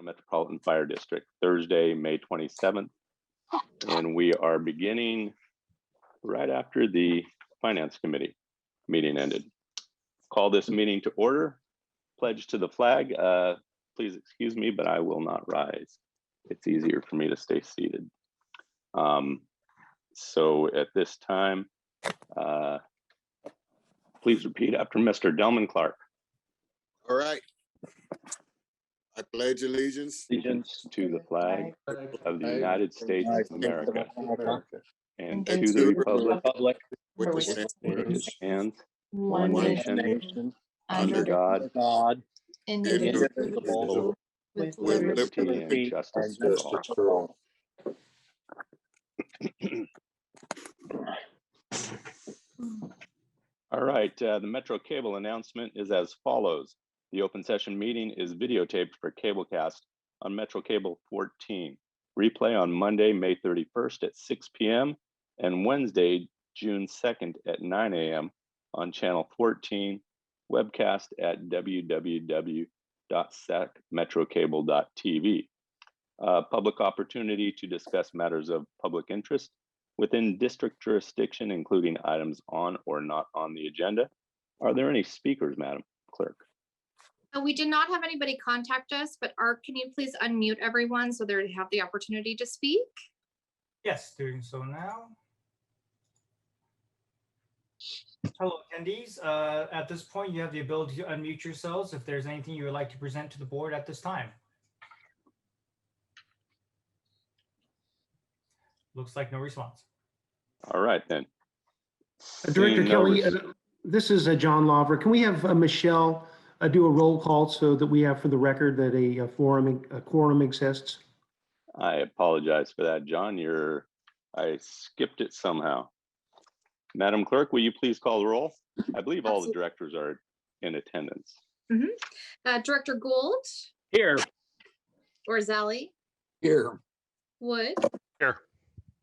Metropolitan Fire District, Thursday, May 27th. And we are beginning right after the Finance Committee meeting ended. Call this meeting to order. Pledge to the flag. Please excuse me, but I will not rise. It's easier for me to stay seated. So at this time, please repeat after Mr. Delman Clark. All right. I pledge allegiance To the flag of the United States of America and and to the republic which which stands one nation under God, indivisible, with liberty liberty and justice for all. All right, the Metro Cable announcement is as follows. The open session meeting is videotaped for Cablecast on Metro Cable 14. Replay on Monday, May 31st at 6 p.m. and Wednesday, June 2nd at 9 a.m. on channel 14, webcast at www.sacmetrocable.tv. Public opportunity to discuss matters of public interest within district jurisdiction, including items on or not on the agenda. Are there any speakers, Madam Clerk? We did not have anybody contact us, but Art, can you please unmute everyone so they have the opportunity to speak? Yes, doing so now. Hello, attendees. At this point, you have the ability to unmute yourselves if there's anything you would like to present to the board at this time. Looks like no response. All right, then. Director Seeing no Kelly, this is John Lawver. Can we have Michelle do a roll call so that we have for the record that a quorum exists? I apologize for that, John. I skipped it somehow. Madam Clerk, will you please call the roll? I believe all the directors are in attendance. Director Gould? Here. Orzali? Here. Wood? Here.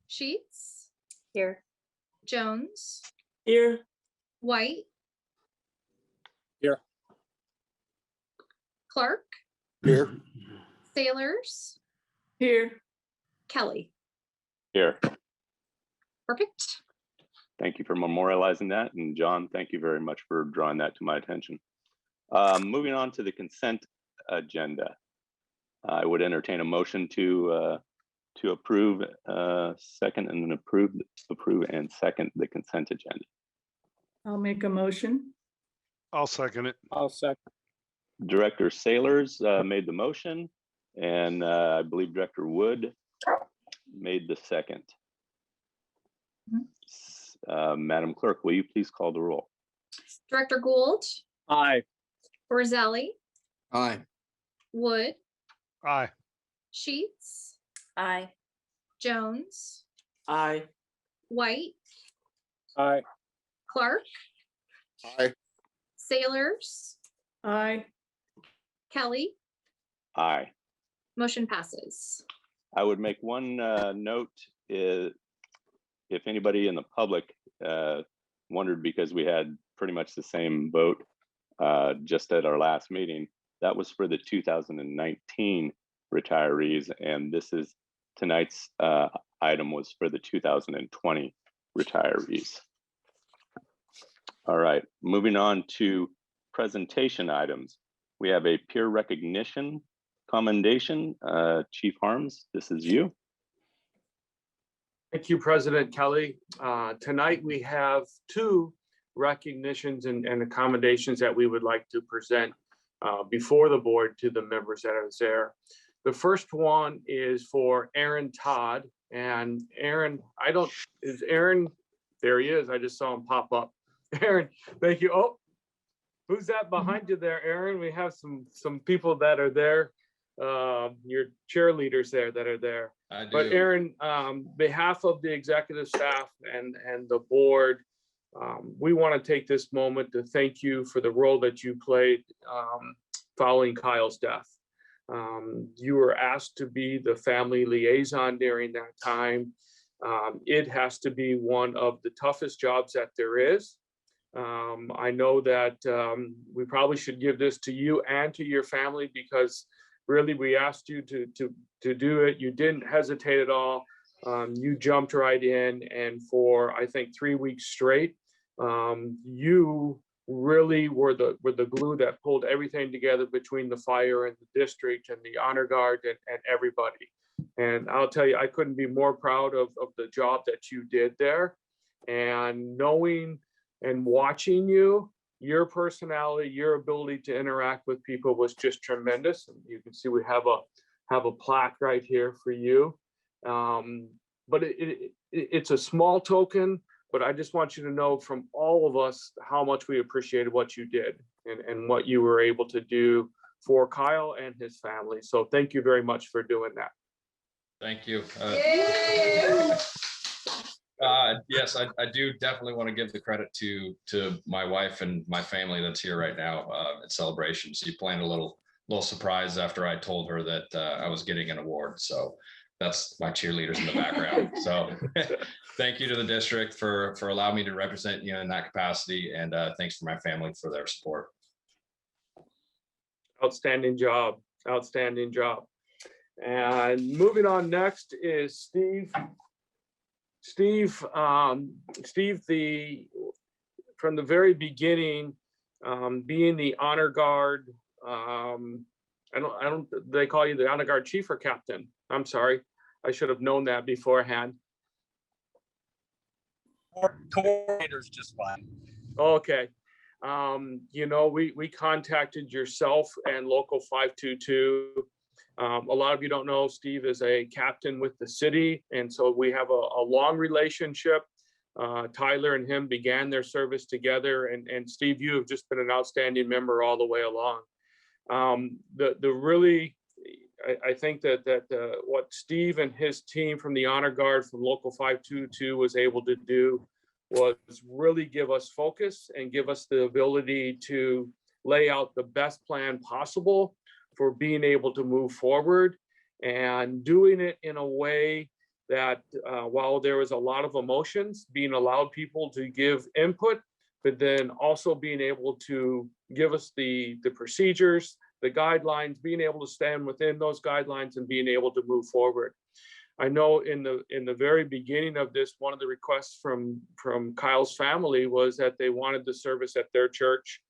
Sheets? Here. Jones? Here. White? Here. Clark? here. Sailors? Here. Kelly? Here. Perfect. Thank you for memorializing that. And John, thank you very much for drawing that to my attention. Moving on to the consent agenda. I would entertain a motion to approve, second, and then approve and second the consent agenda. I'll make a motion. I'll second it. I'll second. Director Sailors made the motion, and I believe Director Wood made the second. Madam Clerk, will you please call the roll? Director Gould? Aye. Orzali? Aye. Wood? Aye. Sheets? Aye. Jones? Aye. White? Aye. Clark? Aye. Sailors? Aye. Kelly? Aye. Motion passes. I would make one note, if anybody in the public wondered, because we had pretty much the same vote just at our last meeting, that was for the 2019 retirees, and this is tonight's item was for the 2020 retirees. All right, moving on to presentation items. We have a peer recognition commendation. Chief Harms, this is you. Thank you, President Kelly. Tonight we have two recognitions and accommodations that we would like to present before the board to the members that are there. The first one is for Aaron Todd. And Aaron, is Aaron, there he is. I just saw him pop up. Aaron, thank you. Oh, who's that behind you there, Aaron? We have some people that are there. Your cheerleaders there that are there. But Aaron, behalf of the executive staff and the board, we want to take this moment to thank you for the role that you played following Kyle's death. You were asked to be the family liaison during that time. It has to be one of the toughest jobs that there is. I know that we probably should give this to you and to your family, because Really, we asked you to do it. You didn't hesitate at all. You jumped right in, and for I think 3 weeks straight, you really were the glue that pulled everything together between the fire and the district and the honor guard and everybody. And I'll tell you, I couldn't be more proud of the job that you did there. And knowing and watching you, your personality, your ability to interact with people was just tremendous. And you can see we have a plaque right here for you. But it's a small token, but I just want you to know from all of us how much we appreciated what you did and what you were able to do for Kyle and his family. So thank you very much for doing that. Thank you. Yes, I do definitely want to give the credit to my wife and my family that's here right now at Celebration. She planned a little surprise after I told her that I was getting an award. So that's my cheerleaders in the background. So thank you to the district for allowing me to represent you in that capacity. And thanks for my family for their support. Outstanding job. Outstanding job. And moving on next is Steve. Steve, from the very beginning, being the honor guard, they call you the honor guard chief or captain? I'm sorry, I should have known that beforehand. Coordinator's just fine. Okay. We contacted yourself and local 522. A lot of you don't know, Steve is a captain with the city, and so we have a long relationship. Tyler and him began their service together, and Steve, you have just been an outstanding member all the way along. I think that what Steve and his team from the Honor Guard from Local 522 was able to do was really give us focus and give us the ability to lay out the best plan possible for being able to move forward, and doing it in a way that while there was a lot of emotions, being allowed people to give input, but then also being able to give us the procedures, the guidelines, being able to stand within those guidelines and being able to move forward. I know in the very beginning of this, one of the requests from Kyle's family was that they wanted the service at their church.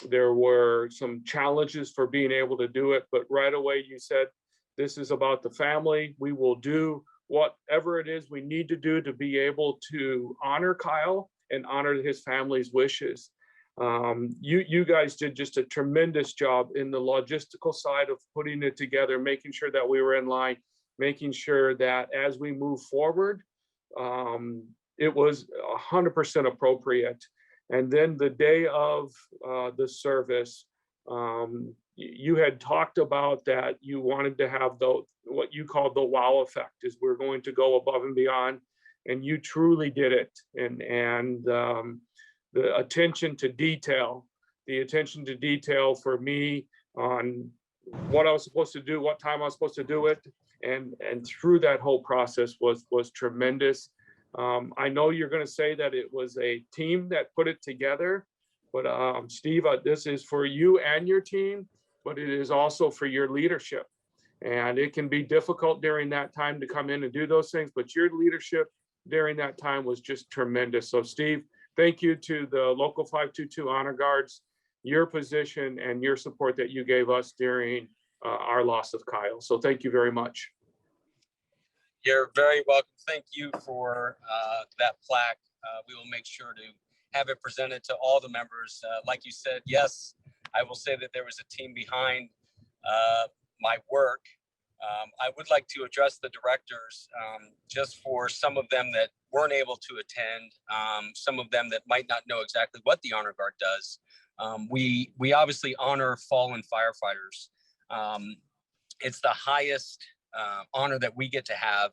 There were some challenges for being able to do it, but right away you said, this is about the family. We will do whatever it is we need to do to be able to honor Kyle and honor his family's wishes. You guys did just a tremendous job in the logistical side of putting it together, making sure that we were in line, making sure that as we move forward, it was 100% appropriate. And then the day of the service, you had talked about that you wanted to have what you called the wow effect, is we're going to go above and beyond, and you truly did it. And the attention to detail for me on what I was supposed to do, what time I was supposed to do it, and through that whole process was tremendous. I know you're going to say that it was a team that put it together, but Steve, this is for you and your team, but it is also for your leadership. And it can be difficult during that time to come in and do those things, but your leadership during that time was just tremendous. So Steve, thank you to the Local 522 Honor Guards, your position and your support that you gave us during our loss of Kyle. So thank you very much. You're very welcome. Thank you for that plaque. We will make sure to have it presented to all the members. Like you said, yes, I will say that there was a team behind my work. I would like to address the directors, just for some of them that weren't able to attend, some of them that might not know exactly what the Honor Guard does. We obviously honor fallen firefighters. It's the highest honor that we get to have.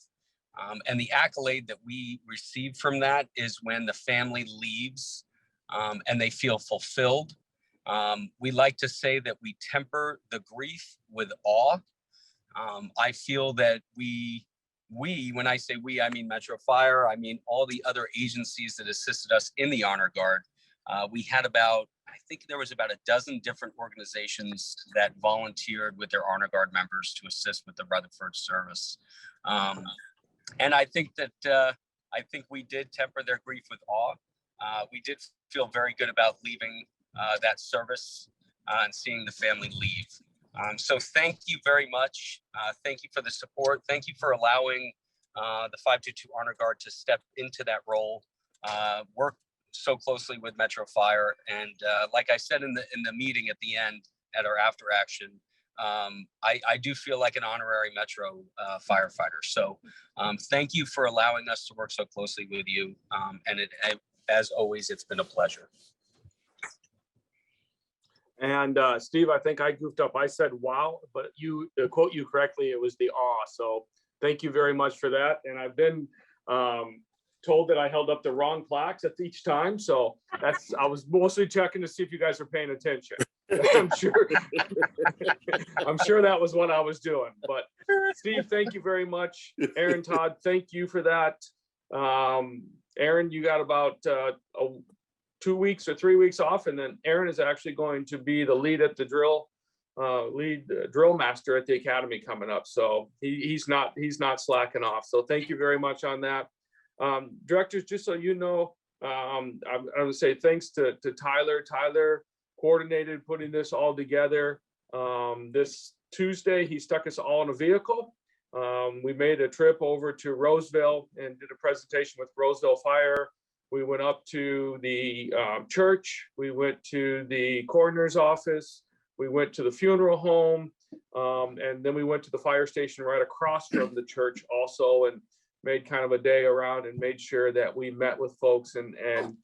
And the accolade that we receive from that is when the family leaves and they feel fulfilled. We like to say that we temper the grief with awe. I feel that we, when I say we, I mean Metro Fire, I mean all the other agencies that assisted us in the Honor Guard. We had about, I think there was about a dozen different organizations that volunteered with their honor guard members to assist with the Rutherford service. And I think that we did temper their grief with awe. We did feel very good about leaving that service and seeing the family leave. So thank you very much. Thank you for the support. Thank you for allowing the 522 Honor Guard to step into that role, work so closely with Metro Fire. And like I said in the meeting at the end at our after action, I do feel like an honorary Metro firefighter. So thank you for allowing us to work so closely with you. And as always, it's been a pleasure. And Steve, I think I goofed up. I said, wow, but to quote you correctly, it was the awe. So thank you very much for that. And I've been told that I held up the wrong plaques at each time. So I was mostly checking to see if you guys are paying attention. I'm sure that was what I was doing. But Steve, thank you very much. Aaron, Todd, thank you for that. Aaron, you got about 2 weeks or 3 weeks off, and then Aaron is actually going to be the lead at the drill master at the academy coming up. So he's not slacking off. So thank you very much on that. Directors, just so you know, I would say thanks to Tyler. Tyler coordinated putting this all together. This Tuesday, he stuck us all in a vehicle. We made a trip over to Roseville and did a presentation with Roseville Fire. We went up to the church. We went to the coroner's office. We went to the funeral home. And then we went to the fire station right across from the church also, and made kind of a day around and made sure that we met with folks and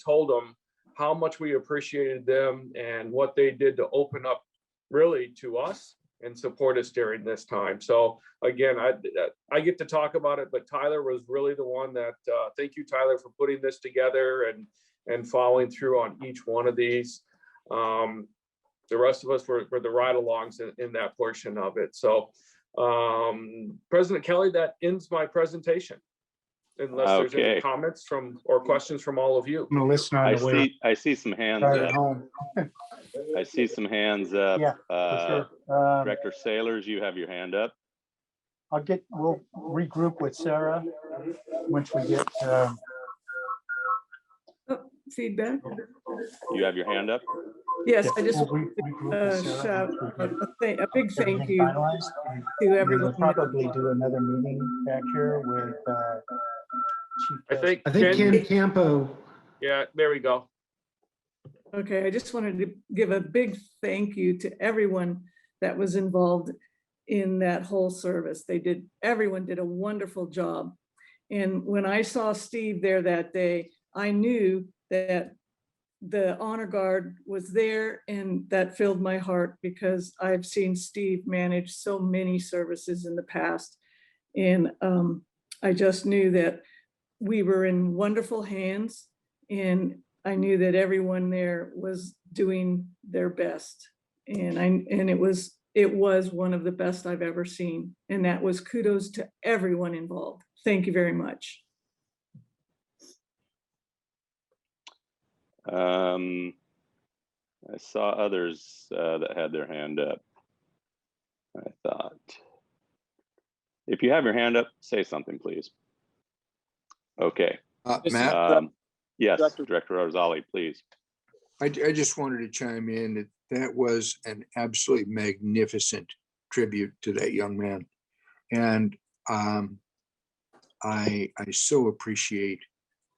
told them how much we appreciated them and what they did to open up really to us and support us during this time. So again, I get to talk about it, but Tyler was really the one that, thank you, Tyler, for putting this together and following through on each one of these. The rest of us were the ride-alongs in that portion of it. So President Kelly, that ends my presentation. Unless there's any comments or questions from all of you. I'm gonna listen on the way. I see some hands Right up. home. I see some hands up. Yeah, for sure. Director Sailors, you have your hand up. We'll regroup with Sarah once we get, Feedback? You have your hand up. Yes, I just we'll want regroup with to Sarah shout once we get a big thank everything you finalized. to We'll everyone. probably do another meeting back here with Chief. I think Ken Campo. Yeah, there we go. Okay, I just wanted to give a big thank you to everyone that was involved in that whole service. Everyone did a wonderful job. And when I saw Steve there that day, I knew that the honor guard was there, and that filled my heart because I've seen Steve manage so many services in the past. And I just knew that we were in wonderful hands, and I knew that everyone there was doing their best. And it was one of the best I've ever seen. And that was kudos to everyone involved. Thank you very much. I saw others that had their hand up. I thought, if you have your hand up, say something, please. Okay. Matt, Yes, Director Rosali, please. I just wanted to chime in that was an absolutely magnificent tribute to that young man. And I so appreciate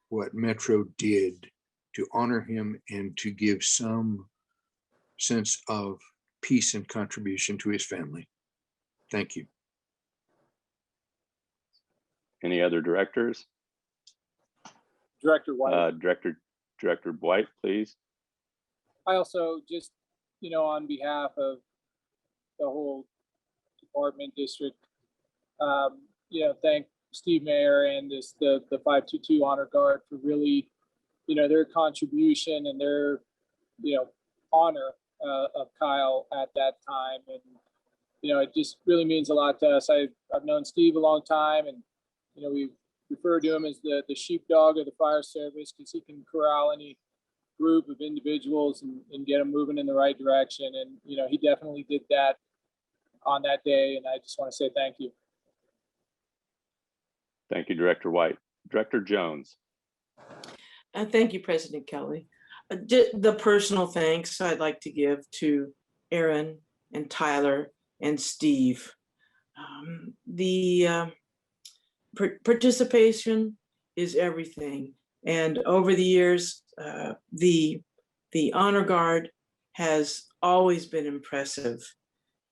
what Metro did to honor him and to give some sense of peace and contribution to his family. Thank you. Any other directors? Director White. Director White, please. I also just, on behalf of the whole department district, thank Steve Mayer and the 522 Honor Guard for really, their contribution and their, honor of Kyle at that time. And, it just really means a lot to us. I've known Steve a long time, and, we refer to him as the sheepdog of the fire service because he can corral any group of individuals and get them moving in the right direction. And, you know, he definitely did that on that day. And I just want to say thank you. Thank you, Director White. Director Jones. Thank you, President Kelly. The personal thanks I'd like to give to Aaron and Tyler and Steve. The participation is everything. And over the years, the honor guard has always been impressive.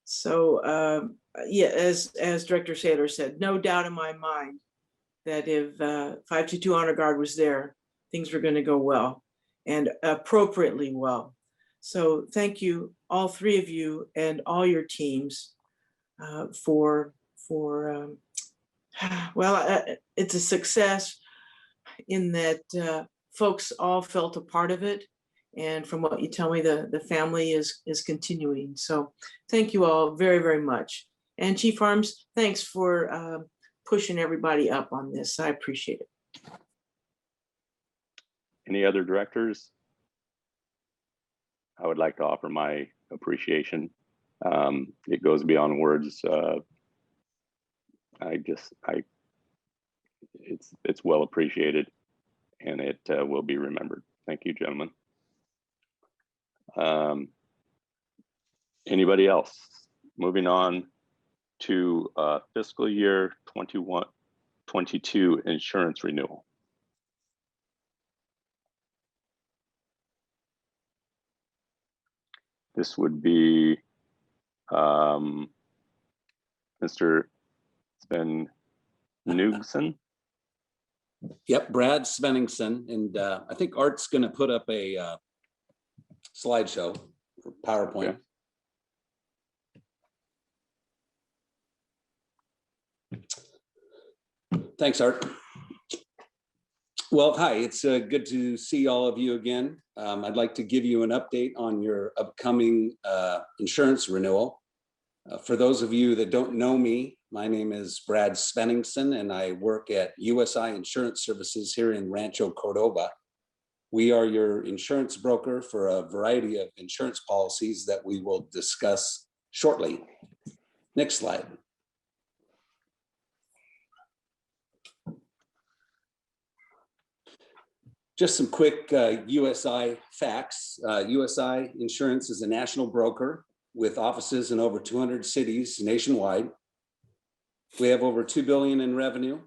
So yeah, as Director Saylor said, no doubt in my mind that if 522 Honor Guard was there, things were going to go well and appropriately well. So thank you, all three of you and all your teams for it's a success in that folks all felt a part of it. And from what you tell me, the family is continuing. So thank you all very, very much. And Chief Harms, thanks for pushing everybody up on this. I appreciate it. Any other directors? I would like to offer my appreciation. It goes beyond words. It's well appreciated, and it will be remembered. Thank you, gentlemen. Anybody else? Moving on to fiscal year 21-22 insurance renewal. This would be Mr. Sven Nugsen. Yep, Brad Svenningson, and I think Art's going to put up a slideshow for PowerPoint. Okay. Thanks, Art. Well, hi, it's good to see all of you again. I'd like to give you an update on your upcoming insurance renewal. For those of you that don't know me, my name is Brad Svenningson, and I work at USI Insurance Services here in Rancho Cordova. We are your insurance broker for a variety of insurance policies that we will discuss shortly. Next slide. Just some quick USI facts. USI Insurance is a national broker with offices in over 200 cities nationwide. We have over $2 billion in revenue,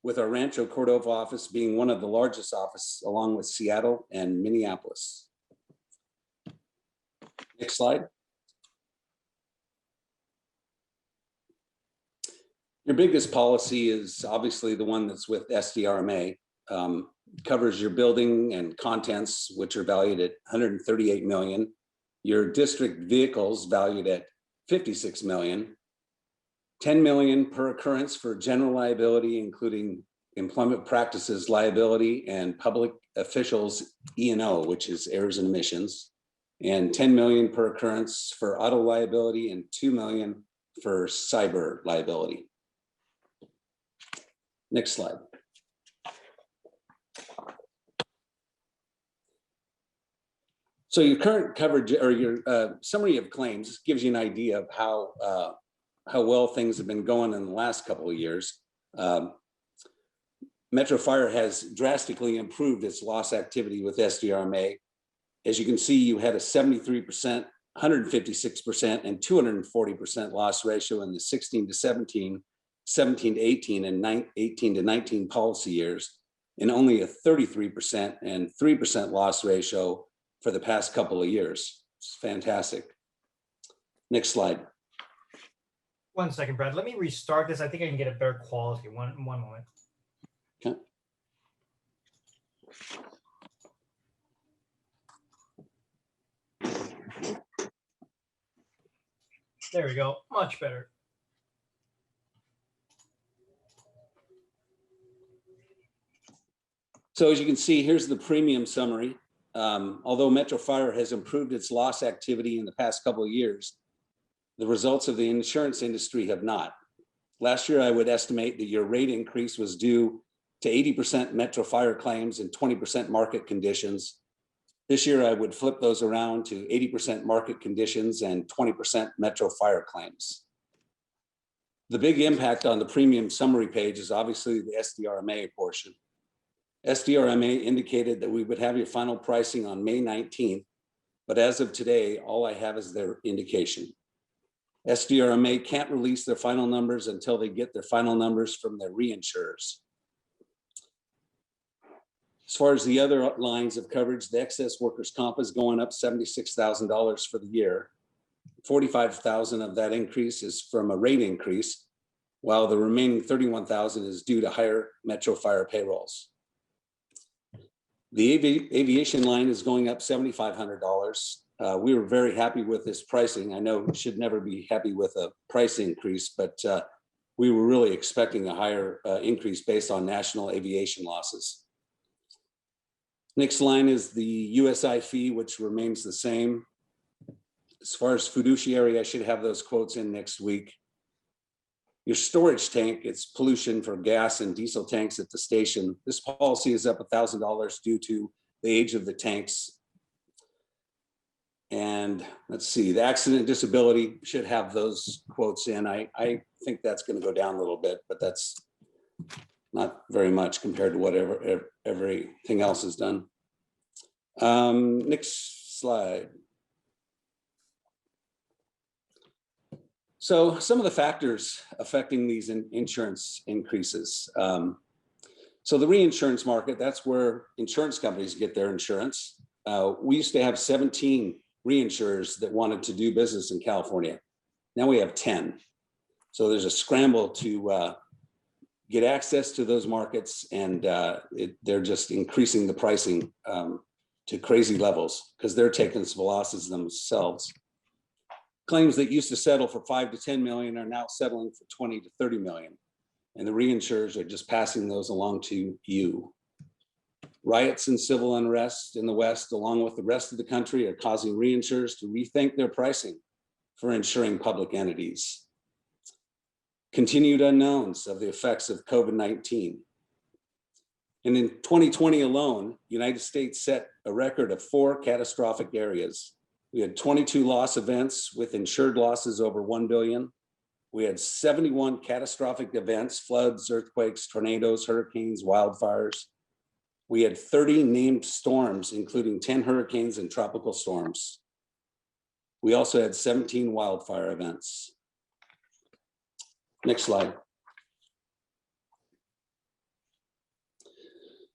with our Rancho Cordova office being one of the largest offices, along with Seattle and Minneapolis. Next slide. Your biggest policy is obviously the one that's with SDRMA. Covers your building and contents, which are valued at $138 million. Your district vehicles valued at $56 million. $10 million per occurrence for general liability, including employment practices liability and public officials E&O, which is errors and omissions, and $10 million per occurrence for auto liability and $2 million for cyber liability. Next slide. So your current coverage or your summary of claims gives you an idea of how well things have been going in the last couple of years. Metro Fire has drastically improved its loss activity with SDRMA. As you can see, you had a 73%, 156%, and 240% loss ratio in the 16 to 17, 17 to 18, and 18 to 19 policy years, and only a 33% and 3% loss ratio for the past couple of years. It's fantastic. Next slide. 1 second, Brad. Let me restart this. I think I can get a better quality. One moment. Okay. There we go. Much better. So as you can see, here's the premium summary. Although Metro Fire has improved its loss activity in the past couple of years, the results of the insurance industry have not. Last year, I would estimate that your rate increase was due to 80% Metro Fire claims and 20% market conditions. This year, I would flip those around to 80% market conditions and 20% Metro fire claims. The big impact on the premium summary page is obviously the SDRMA portion. SDRMA indicated that we would have your final pricing on May 19th, but as of today, all I have is their indication. SDRMA can't release their final numbers until they get their final numbers from their reinsurers. As far as the other lines of coverage, the excess workers' comp is going up $76,000 for the year. 45,000 of that increase is from a rate increase, while the remaining 31,000 is due to higher Metro fire payrolls. The aviation line is going up $7,500. We were very happy with this pricing. I know we should never be happy with a price increase, but we were really expecting a higher increase based on national aviation losses. Next line is the USI fee, which remains the same. As far as fiduciary, I should have those quotes in next week. Your storage tank, it's pollution for gas and diesel tanks at the station. This policy is up $1,000 due to the age of the tanks. And let's see, the accident disability should have those quotes in. I think that's going to go down a little bit, but that's not very much compared to whatever everything else is done. Next slide. So some of the factors affecting these insurance increases. So the reinsurance market, that's where insurance companies get their insurance. We used to have 17 reinsurers that wanted to do business in California. Now we have 10. So there's a scramble to get access to those markets, and they're just increasing the pricing to crazy levels because they're taking some losses themselves. Claims that used to settle for 5 to 10 million are now settling for 20 to 30 million. And the reinsurers are just passing those along to you. Riots and civil unrest in the West, along with the rest of the country, are causing reinsurers to rethink their pricing for insuring public entities. Continued unknowns of the effects of COVID-19. And in 2020 alone, the United States set a record of 4 catastrophic areas. We had 22 loss events with insured losses over 1 billion. We had 71 catastrophic events, floods, earthquakes, tornadoes, hurricanes, wildfires. We had 30 named storms, including 10 hurricanes and tropical storms. We also had 17 wildfire events. Next slide.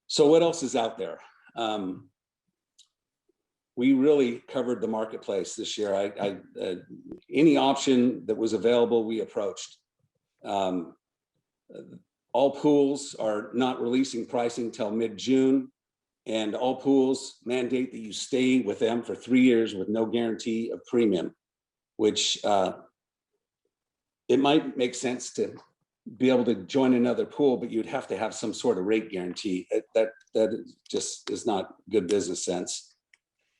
So what else is out there? We really covered the marketplace this year. Any option that was available, we approached. All pools are not releasing pricing till mid-June, and all pools mandate that you stay with them for 3 years with no guarantee of premium, which it might make sense to be able to join another pool, but you'd have to have some sort of rate guarantee. That just is not good business sense.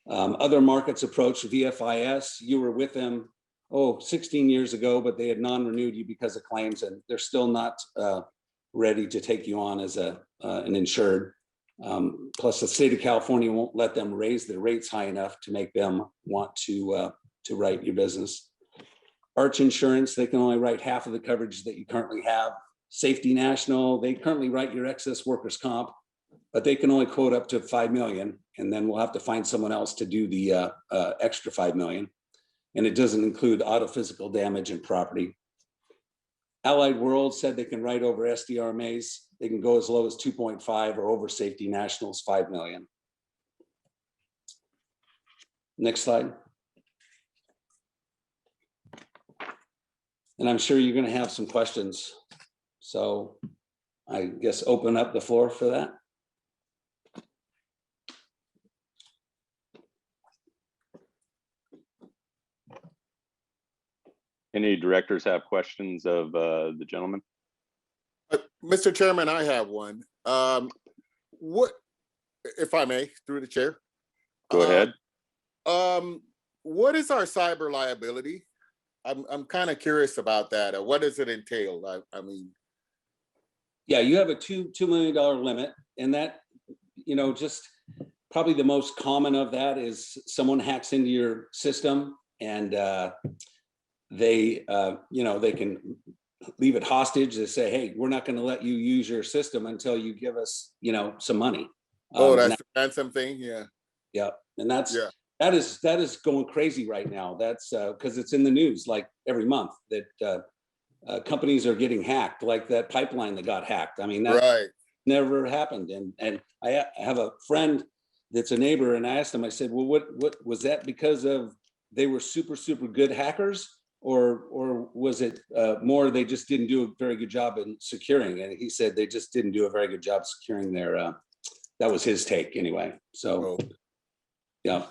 Other markets approach VFIS. You were with them, 16 years ago, but they had non-renewed you because of claims, and they're still not ready to take you on as an insured. Plus, the state of California won't let them raise their rates high enough to make them want to write your business. Arch Insurance, they can only write half of the coverage that you currently have. Safety National, they currently write your excess workers' comp, but they can only quote up to 5 million, and then we'll have to find someone else to do the extra 5 million. And it doesn't include auto physical damage and property. Allied World said they can write over SDRMAs. They can go as low as 2.5 or over Safety National's 5 million. Next slide. And I'm sure you're going to have some questions. So I guess open up the floor for that. Any directors have questions of the gentleman? Mr. Chairman, I have one. What, if I may, through the chair? Go ahead. What is our cyber liability? I'm kind of curious about that. What does it entail? I mean, yeah, you have a $2 million limit, and that, just probably the most common of that is someone hacks into your system and they can leave it hostage. They say, hey, we're not going to let you use your system until you give us, some money. Oh, that's the ransom thing. Yeah. Yeah. And that is going crazy right now. That's because it's in the news like every month that companies are getting hacked, like that pipeline that got hacked. I mean, that never happened. And I have a friend that's a neighbor, and I asked him, I said, well, what was that because of they were super, super good hackers? Or was it more they just didn't do a very good job in securing? And he said they just didn't do a very good job securing their, that was his take anyway. So, yeah.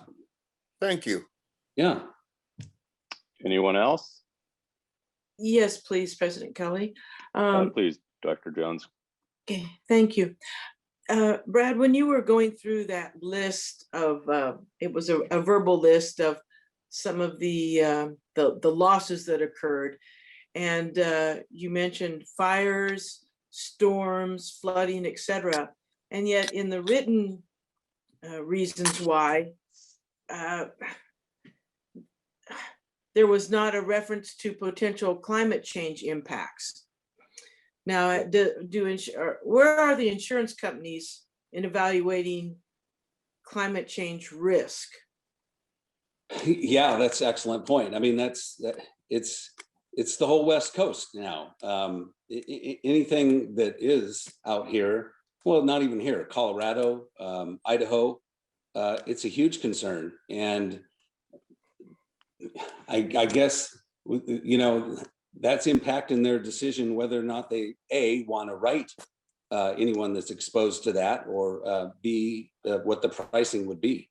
Thank you. Yeah. Anyone else? Yes, please, President Kelly. Please, Dr. Jones. Okay, thank you. Brad, when you were going through that list of, it was a verbal list of some of the losses that occurred, and you mentioned fires, storms, flooding, etc. And yet in the written reasons why, there was not a reference to potential climate change impacts. Now, where are the insurance companies in evaluating climate change risk? Yeah, that's an excellent point. I mean, it's the whole West Coast now. Anything that is out here, well, not even here, Colorado, Idaho, it's a huge concern. And I guess, that's impacting their decision whether or not they want to write anyone that's exposed to that, or B, what the pricing would be.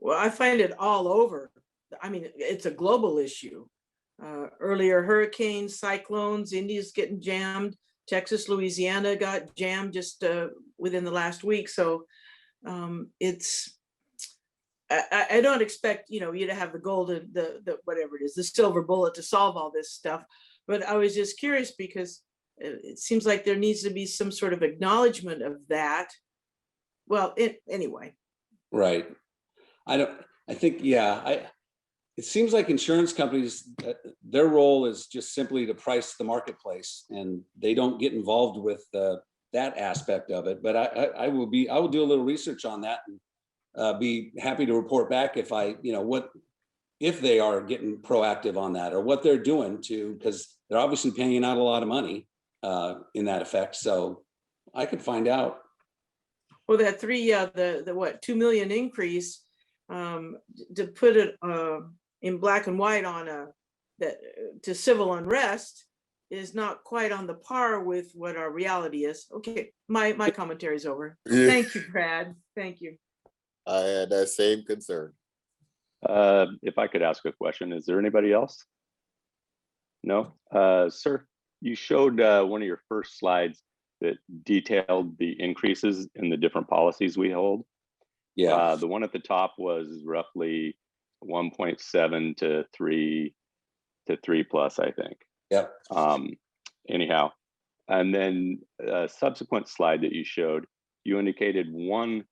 Well, I find it all over. I mean, it's a global issue. Earlier hurricanes, cyclones, India's getting jammed. Texas, Louisiana got jammed just within the last week. So I don't expect, you to have the golden, the whatever it is, the silver bullet to solve all this stuff. But I was just curious because it seems like there needs to be some sort of acknowledgement of that. Well, anyway. Right. It seems like insurance companies, their role is just simply to price the marketplace, and they don't get involved with that aspect of it. But I will do a little research on that and be happy to report back if if they are getting proactive on that, or what they're doing because they're obviously paying out a lot of money in that effect. So I could find out. Well, that the 2 million increase, to put it in black and white on to civil unrest is not quite on the par with what our reality is. Okay, my commentary is over. Yeah. Thank you, Brad. Thank you. I had that same concern. If I could ask a question, is there anybody else? No, sir, you showed one of your first slides that detailed the increases in the different policies we hold. Yeah. The one at the top was roughly 1.7 to 3 plus, I think. Yep. Anyhow, and then a subsequent slide that you showed, you indicated one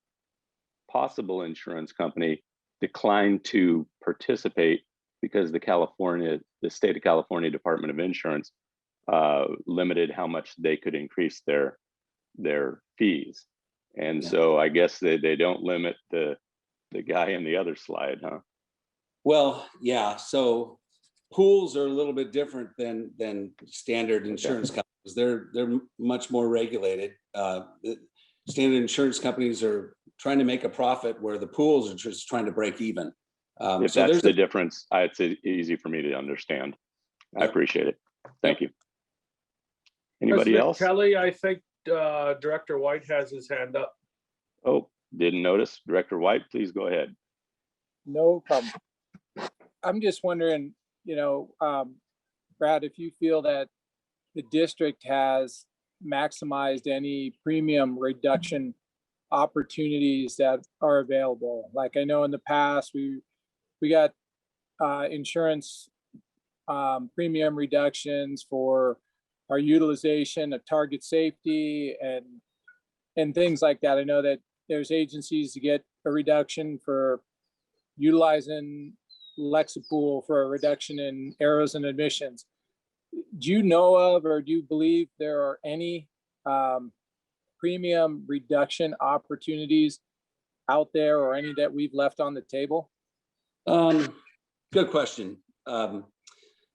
possible insurance company declined to participate because the state of California Department of Insurance limited how much they could increase their fees. And so I guess they don't limit the guy in the other slide, huh? Well, yeah. So pools are a little bit different than standard insurance companies. They're much more regulated. Standard insurance companies are trying to make a profit, where the pools are just trying to break even. If so that's the difference, it's easy for me to understand. I appreciate it. Thank you. Anybody President else? Kelly, I think Director White has his hand up. Oh, didn't notice. Director White, please go ahead. No problem. I'm just wondering, Brad, if you feel that the district has maximized any premium reduction opportunities that are available. Like I know in the past, we got insurance premium reductions for our utilization of target safety and things like that. I know that there's agencies to get a reduction for utilizing Lexipool for a reduction in errors and admissions. Do you know of, or do you believe there are any premium reduction opportunities out there, or any that we've left on the table? Good question.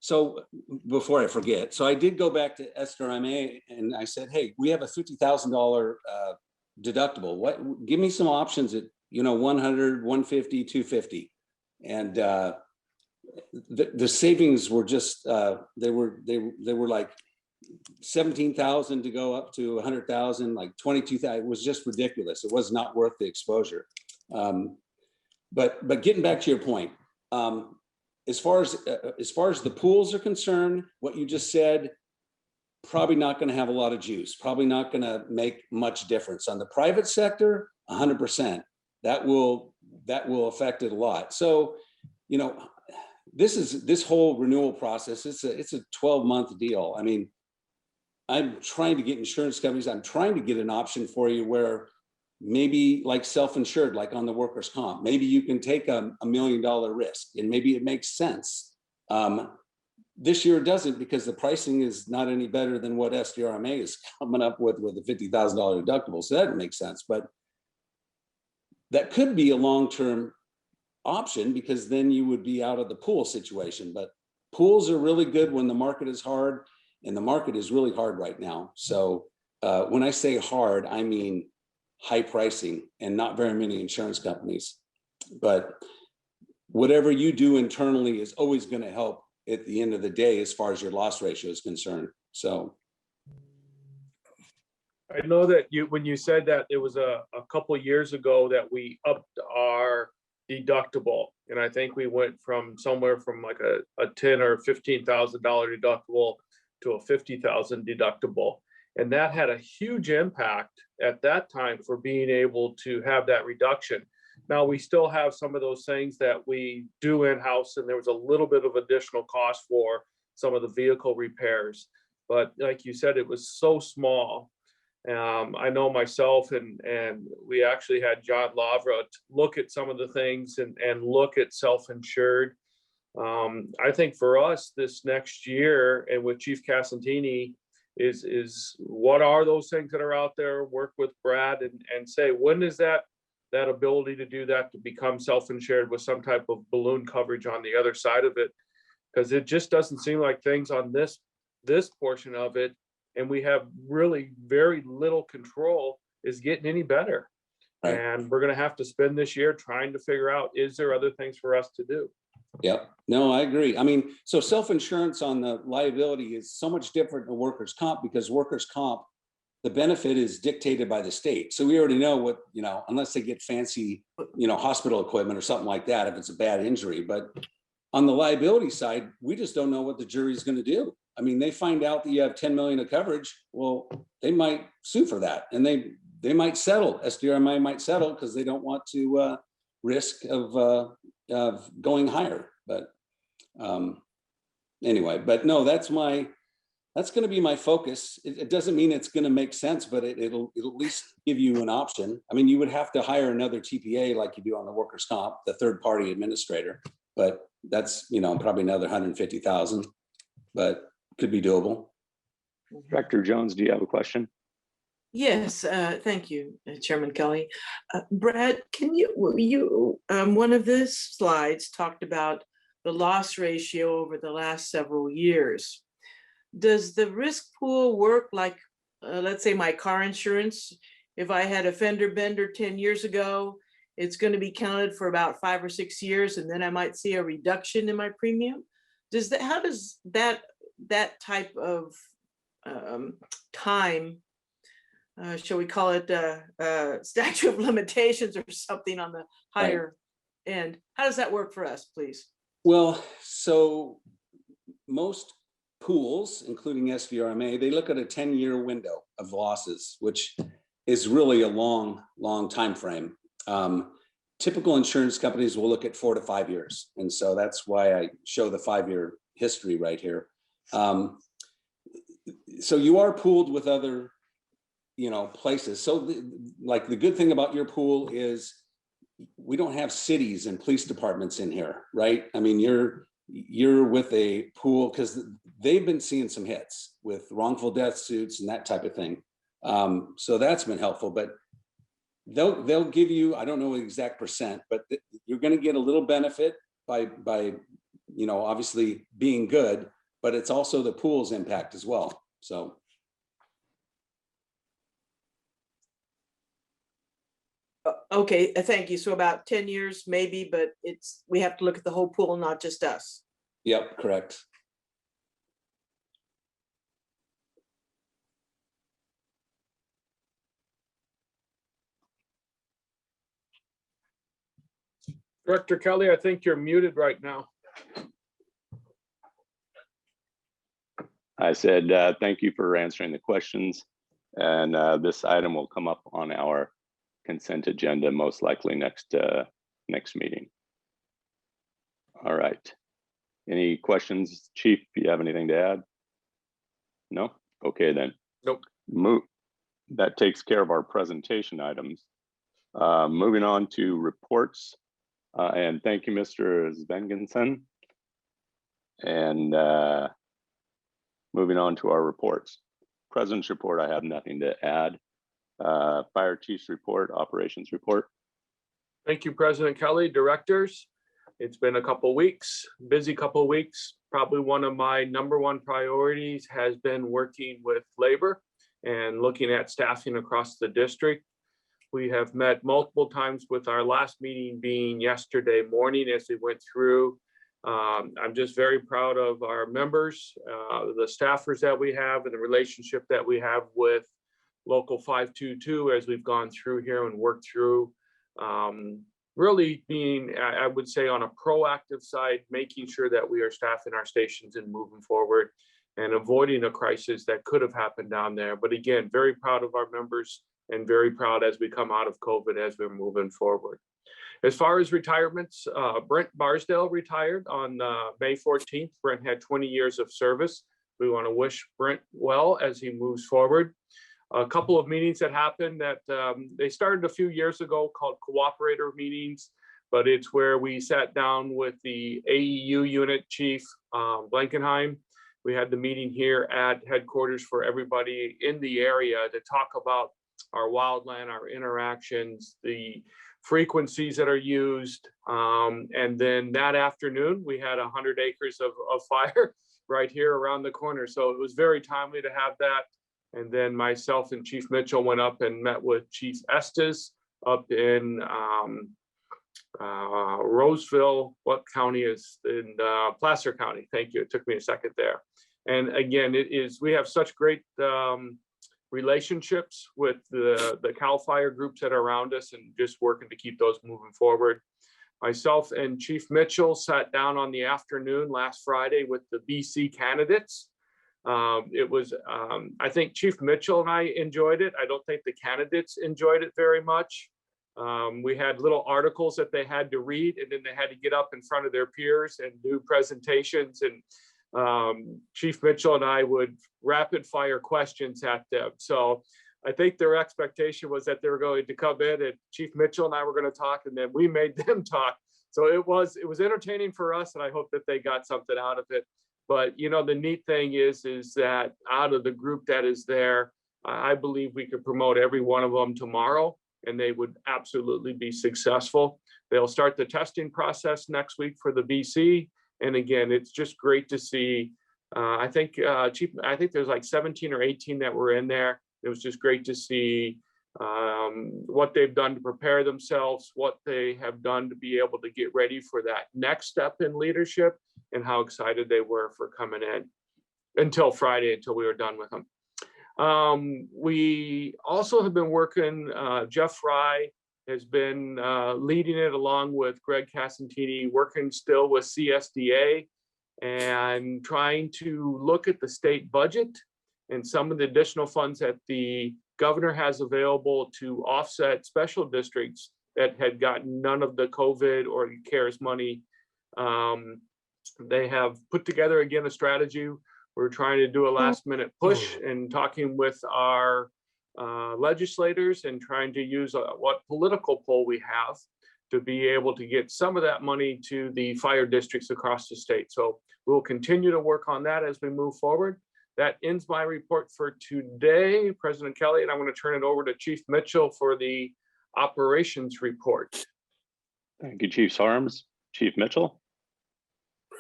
So before I forget, so I did go back to SDRMA and I said, hey, we have a $50,000 deductible. What? Give me some options at 100, 150, 250, and the savings were just they were like 17,000 to go up to 100,000, like 22,000. It was just ridiculous. It was not worth the exposure. But getting back to your point, as far as the pools are concerned, what you just said, probably not going to have a lot of juice. Probably not going to make much difference. On the private sector, 100%. That will affect it a lot. So, this whole renewal process. It's a 12-month deal. I mean, I'm trying to get insurance companies. I'm trying to get an option for you where maybe like self-insured, like on the workers' comp, maybe you can take a $1 million risk and maybe it makes sense. This year it doesn't, because the pricing is not any better than what SDRMA is coming up with a $50,000 deductible. So that makes sense, but that could be a long-term option, because then you would be out of the pool situation. But pools are really good when the market is hard, and the market is really hard right now. So when I say hard, I mean high pricing and not very many insurance companies. But whatever you do internally is always going to help at the end of the day as far as your loss ratio is concerned. So I know that when you said that, it was a couple of years ago that we upped our deductible, and I think we went from somewhere from like a $10,000 or $15,000 deductible to a $50,000 deductible, and that had a huge impact at that time for being able to have that reduction. Now we still have some of those things that we do in-house, and there was a little bit of additional cost for some of the vehicle repairs, but like you said, it was so small. I know myself and we actually had John Lavra look at some of the things and look at self-insured. I think for us this next year, and with Chief Casantini, is what are those things that are out there, work with Brad and say, when is that ability to do that, to become self-insured with some type of balloon coverage on the other side of it? Because it just doesn't seem like things on this portion of it, and we have really very little control, is getting any better. Right. And we're going to have to spend this year trying to figure out, is there other things for us to do? Yep. No, I agree. I mean, so self-insurance on the liability is so much different than workers' comp, because workers' comp, the benefit is dictated by the state. So we already know what, unless they get fancy, hospital equipment or something like that, if it's a bad injury. But on the liability side, we just don't know what the jury is going to do. I mean, they find out that you have 10 million of coverage. Well, they might sue for that, and they might settle. SDRMA might settle because they don't want to risk of going higher. But anyway, but no, that's going to be my focus. It doesn't mean it's going to make sense, but it'll at least give you an option. I mean, you would have to hire another TPA like you do on the workers' comp, the third-party administrator, but that's probably another 150,000, but could be doable. Director Jones, do you have a question? Yes, thank you, Chairman Kelly. Brad, can you one of the slides talked about the loss ratio over the last several years. Does the risk pool work like, let's say my car insurance? If I had a fender bender 10 years ago, it's going to be counted for about 5 or 6 years, and then I might see a reduction in my premium. How does that type of time, shall we call it statute of limitations or something on the higher end, how does that work for us, please? Well, so most pools, including SVRMA, they look at a 10-year window of losses, which is really a long time frame. Typical insurance companies will look at 4 to 5 years. And so that's why I show the 5-year history right here. So you are pooled with other places. So like the good thing about your pool is we don't have cities and police departments in here, right? I mean, you're with a pool because they've been seeing some hits with wrongful death suits and that type of thing. So that's been helpful, but they'll give you, I don't know the exact percent, but you're going to get a little benefit by obviously being good, but it's also the pool's impact as well. So. Okay, thank you. So about 10 years maybe, but we have to look at the whole pool, not just us. Yep, correct. Director Kelly, I think you're muted right now. I said, thank you for answering the questions. And this item will come up on our consent agenda, most likely next meeting. All right. Any questions, Chief? Do you have anything to add? No? Okay, then. Nope. That takes care of our presentation items. Moving on to reports. And thank you, Mr. Svengensen. And moving on to our reports. President's report, I have nothing to add. Fire Chief's report, operations report. Thank you, President Kelly. Directors, it's been a couple weeks, busy couple weeks. Probably one of my #1 priorities has been working with labor and looking at staffing across the district. We have met multiple times, with our last meeting being yesterday morning as we went through. I'm just very proud of our members, the staffers that we have, and the relationship that we have with Local 522 as we've gone through here and worked through. Really being, I would say, on a proactive side, making sure that we are staffing our stations and moving forward and avoiding a crisis that could have happened down there. But again, very proud of our members and very proud as we come out of COVID as we're moving forward. As far as retirements, Brent Barsdale retired on May 14th. Brent had 20 years of service. We want to wish Brent well as he moves forward. A couple of meetings that happened that they started a few years ago called Cooperator Meetings, but it's where we sat down with the AEU unit chief, Blankenheim. We had the meeting here at headquarters for everybody in the area to talk about our wildland, our interactions, the frequencies that are used. And then that afternoon, we had 100 acres of fire right here around the corner. So it was very timely to have that. And then myself and Chief Mitchell went up and met with Chief Estes up in Roseville. What county is in Placer County? Thank you. It took me a second there. And again, we have such great relationships with the CAL FIRE groups that are around us, and just working to keep those moving forward. Myself and Chief Mitchell sat down on the afternoon last Friday with the BC candidates. It was, I think Chief Mitchell and I enjoyed it. I don't think the candidates enjoyed it very much. We had little articles that they had to read, and then they had to get up in front of their peers and do presentations. And Chief Mitchell and I would rapid fire questions at them. So I think their expectation was that they were going to come in and Chief Mitchell and I were going to talk, and then we made them talk. So it was entertaining for us, and I hope that they got something out of it. But the neat thing is that out of the group that is there, I believe we could promote every one of them tomorrow, and they would absolutely be successful. They'll start the testing process next week for the BC. And again, it's just great to see. I think there's like 17 or 18 that were in there. It was just great to see what they've done to prepare themselves, what they have done to be able to get ready for that next step in leadership, and how excited they were for coming in until Friday, until we were done with them. We also have been working, Jeff Fry has been leading it along with Greg Casantini, working still with CSDA and trying to look at the state budget and some of the additional funds that the governor has available to offset special districts that had gotten none of the COVID or CARES money. They have put together again a strategy. We're trying to do a last minute push and talking with our legislators and trying to use what political pull we have to be able to get some of that money to the fire districts across the state. So we'll continue to work on that as we move forward. That ends my report for today, President Kelly, and I'm going to turn it over to Chief Mitchell for the operations report. Thank you, Chief Harms. Chief Mitchell.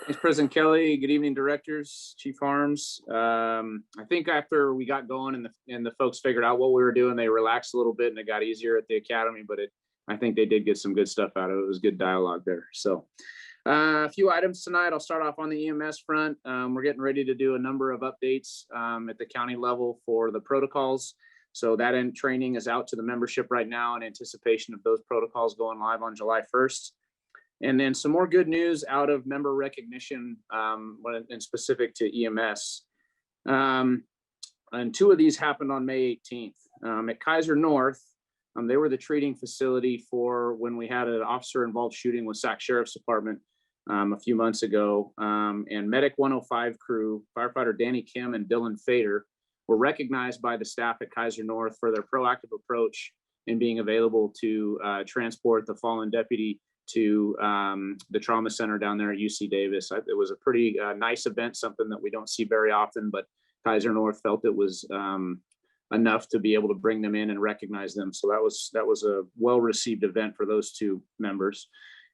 Thanks, President Kelly. Good evening, directors, Chief Harms. I think after we got going and the folks figured out what we were doing, they relaxed a little bit and it got easier at the academy, but I think they did get some good stuff out of it. It was good dialogue there. So a few items tonight. I'll start off on the EMS front. We're getting ready to do a number of updates at the county level for the protocols. So that end training is out to the membership right now in anticipation of those protocols going live on July 1st. And then some more good news out of member recognition and specific to EMS. And two of these happened on May 18th. At Kaiser North, they were the treating facility for when we had an officer-involved shooting with Sac Sheriff's Department a few months ago. And Medic 105 crew, firefighter Danny Kim and Dylan Fader, were recognized by the staff at Kaiser North for their proactive approach in being available to transport the fallen deputy to the trauma center down there at UC Davis. It was a pretty nice event, something that we don't see very often, but Kaiser North felt it was enough to be able to bring them in and recognize them. So that was a well-received event for those two members.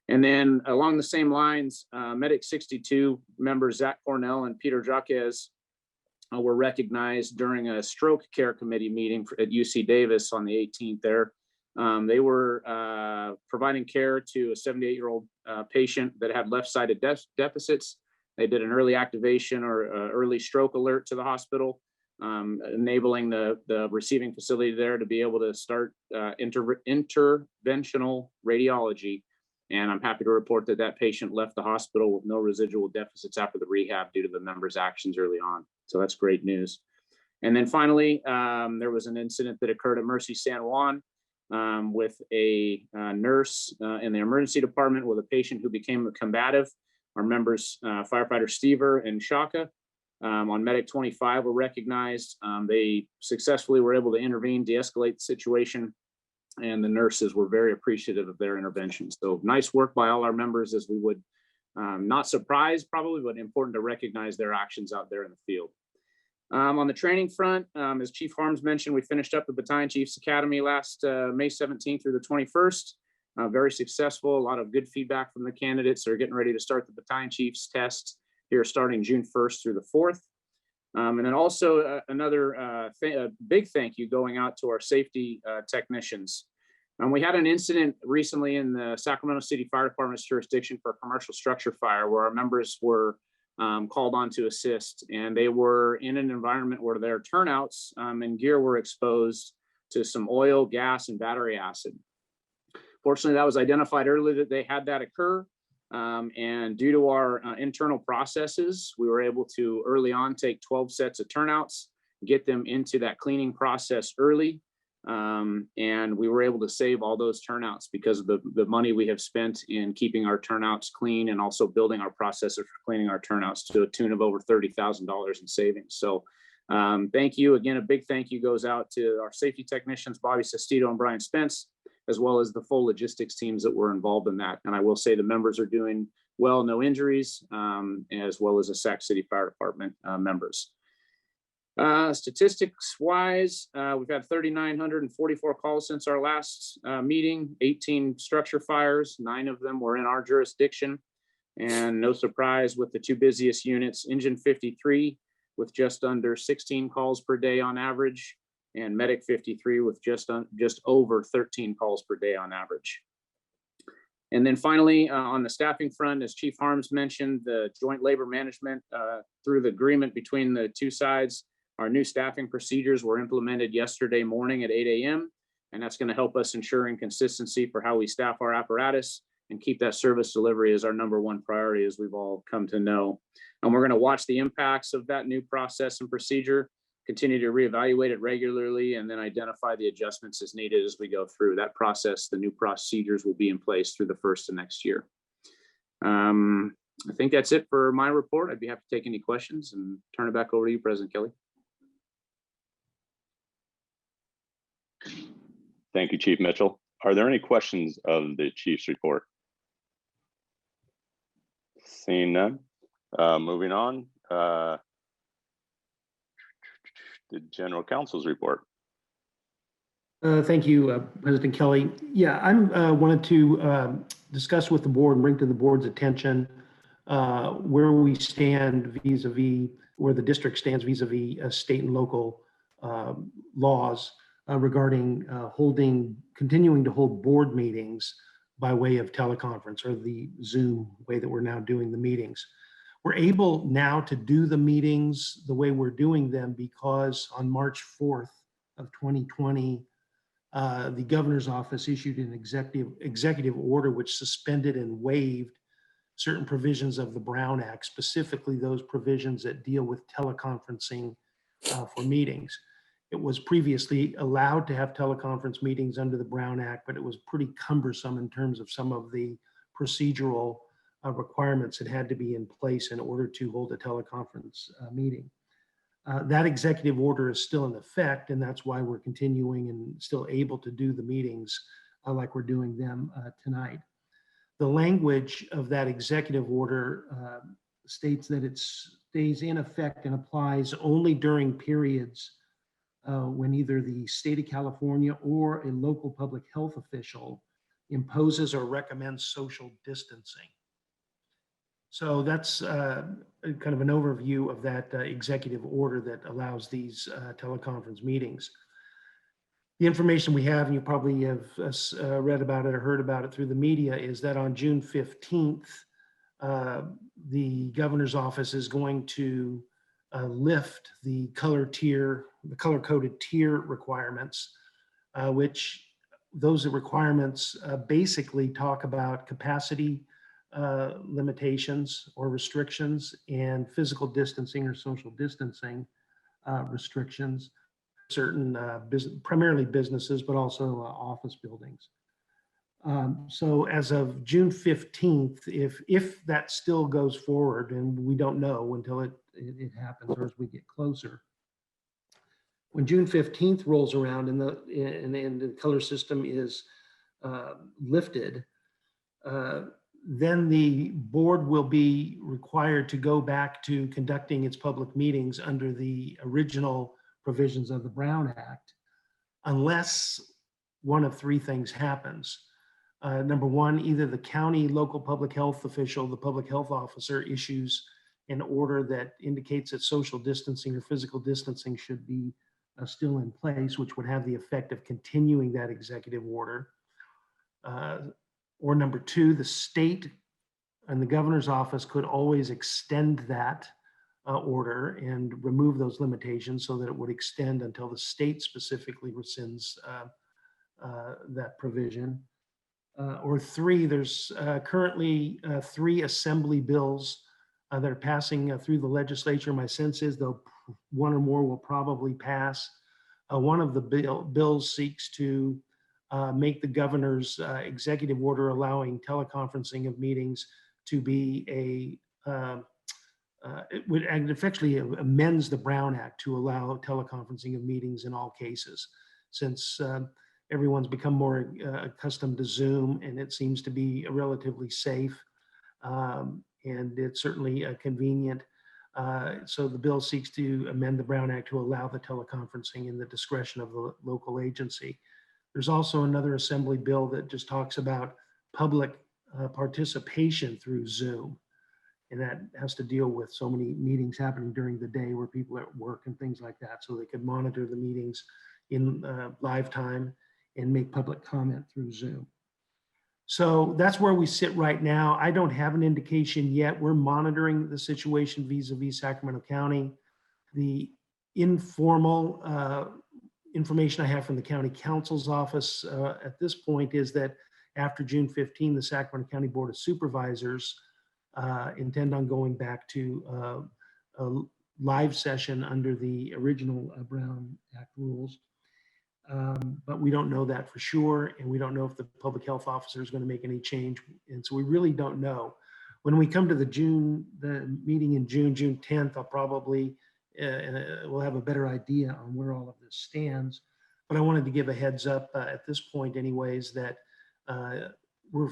And then along the same lines, Medic 62 members Zach Cornell and Peter Jaquez were recognized during a stroke care committee meeting at UC Davis on the 18th there. They were providing care to a 78-year-old patient that had left-sided deficits. They did an early activation or early stroke alert to the hospital, enabling the receiving facility there to be able to start interventional radiology. And I'm happy to report that that patient left the hospital with no residual deficits after the rehab due to the members' actions early on. So that's great news. And then finally, there was an incident that occurred at Mercy San Juan with a nurse in the emergency department with a patient who became combative. Our members, firefighter Stever and Shaka on Medic 25 were recognized. They successfully were able to intervene, de-escalate the situation, and the nurses were very appreciative of their intervention. So nice work by all our members, as we would, not surprised probably, but important to recognize their actions out there in the field. On the training front, as Chief Harms mentioned, we finished up the Battalion Chiefs Academy last May 17th through the 21st. Very successful, a lot of good feedback from the candidates. They're getting ready to start the Battalion Chiefs test here starting June 1st through the 4th. And then also another big thank you going out to our safety technicians. We had an incident recently in the Sacramento City Fire Department's jurisdiction for a commercial structure fire where our members were called on to assist, and they were in an environment where their turnouts and gear were exposed to some oil, gas, and battery acid. Fortunately, that was identified early that they had that occur. And due to our internal processes, we were able to early on take 12 sets of turnouts, get them into that cleaning process early. And we were able to save all those turnouts because of the money we have spent in keeping our turnouts clean and also building our processor for cleaning our turnouts to a tune of over $30,000 in savings. So thank you again. A big thank you goes out to our safety technicians, Bobby Sestito and Brian Spence, as well as the full logistics teams that were involved in that. And I will say the members are doing well, no injuries, as well as the Sac City Fire Department members. Statistics wise, we've had 3,944 calls since our last meeting, 18 structure fires, 9 of them were in our jurisdiction. And no surprise with the two busiest units, Engine 53 with just under 16 calls per day on average, and Medic 53 with just over 13 calls per day on average. And then finally, on the staffing front, as Chief Harms mentioned, the joint labor management through the agreement between the two sides, our new staffing procedures were implemented yesterday morning at 8 a.m. And that's going to help us ensuring consistency for how we staff our apparatus and keep that service delivery as our #1 priority, as we've all come to know. And we're going to watch the impacts of that new process and procedure, continue to reevaluate it regularly, and then identify the adjustments as needed as we go through that process. The new procedures will be in place through the 1st of next year. I think that's it for my report. I'd be happy to take any questions and turn it back over to you, President Kelly. Thank you, Chief Mitchell. Are there any questions of the chief's report? Seeing none. Moving on. The general counsel's report. Thank you, President Kelly. Yeah, I wanted to discuss with the board and bring to the board's attention where we stand vis-a-vis, where the district stands vis-a-vis state and local laws regarding continuing to hold board meetings by way of teleconference or the Zoom way that we're now doing the meetings. We're able now to do the meetings the way we're doing them because on March 4th of 2020, the governor's office issued an executive order which suspended and waived certain provisions of the Brown Act, specifically those provisions that deal with teleconferencing for meetings. It was previously allowed to have teleconference meetings under the Brown Act, but it was pretty cumbersome in terms of some of the procedural requirements that had to be in place in order to hold a teleconference meeting. That executive order is still in effect, and that's why we're continuing and still able to do the meetings like we're doing them tonight. The language of that executive order states that it stays in effect and applies only during periods when either the state of California or a local public health official imposes or recommends social distancing. So that's kind of an overview of that executive order that allows these teleconference meetings. The information we have, and you probably have read about it or heard about it through the media, is that on June 15th, the governor's office is going to lift the color-coded tier requirements, which those requirements basically talk about capacity limitations or restrictions and physical distancing or social distancing restrictions, certain primarily businesses, but also office buildings. So as of June 15th, if that still goes forward, and we don't know until it happens or as we get closer, when June 15th rolls around and the color system is lifted, then the board will be required to go back to conducting its public meetings under the original provisions of the Brown Act, unless one of three things happens. Number one, either the county local public health official, the public health officer, issues an order that indicates that social distancing or physical distancing should be still in place, which would have the effect of continuing that executive order. Or number two, the state and the governor's office could always extend that order and remove those limitations so that it would extend until the state specifically rescinds that provision. Or three, there's currently 3 assembly bills that are passing through the legislature. My sense is though one or more will probably pass. One of the bills seeks to make the governor's executive order allowing teleconferencing of meetings to be it would effectively amends the Brown Act to allow teleconferencing of meetings in all cases, since everyone's become more accustomed to Zoom, and it seems to be relatively safe, and it's certainly convenient. So the bill seeks to amend the Brown Act to allow the teleconferencing in the discretion of the local agency. There's also another assembly bill that just talks about public participation through Zoom. And that has to deal with so many meetings happening during the day where people are at work and things like that. So they could monitor the meetings in live time and make public comment through Zoom. So that's where we sit right now. I don't have an indication yet. We're monitoring the situation vis-a-vis Sacramento County. The informal information I have from the county counsel's office at this point is that after June 15, the Sacramento County Board of Supervisors intend on going back to a live session under the original Brown Act rules. But we don't know that for sure, and we don't know if the public health officer is going to make any change. And so we really don't know. When we come to the meeting in June 10th, I'll probably we'll have a better idea on where all of this stands. But I wanted to give a heads up at this point anyways, that we're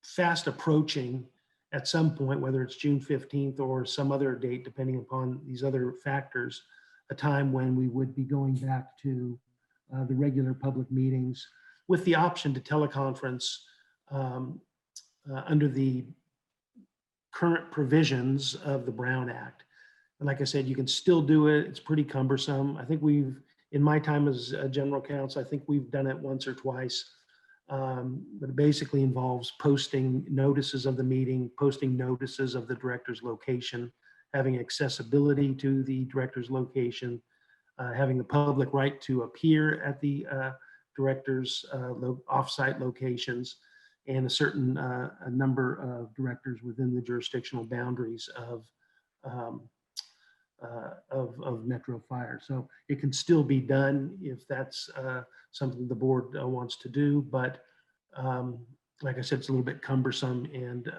fast approaching at some point, whether it's June 15th or some other date, depending upon these other factors, a time when we would be going back to the regular public meetings with the option to teleconference under the current provisions of the Brown Act. And like I said, you can still do it. It's pretty cumbersome. I think in my time as a general counsel, I think we've done it once or twice. But it basically involves posting notices of the meeting, posting notices of the director's location, having accessibility to the director's location, having the public right to appear at the director's offsite locations, and a certain a number of directors within the jurisdictional boundaries of Metro Fire. So it can still be done if that's something the board wants to do, but like I said, it's a little bit cumbersome, and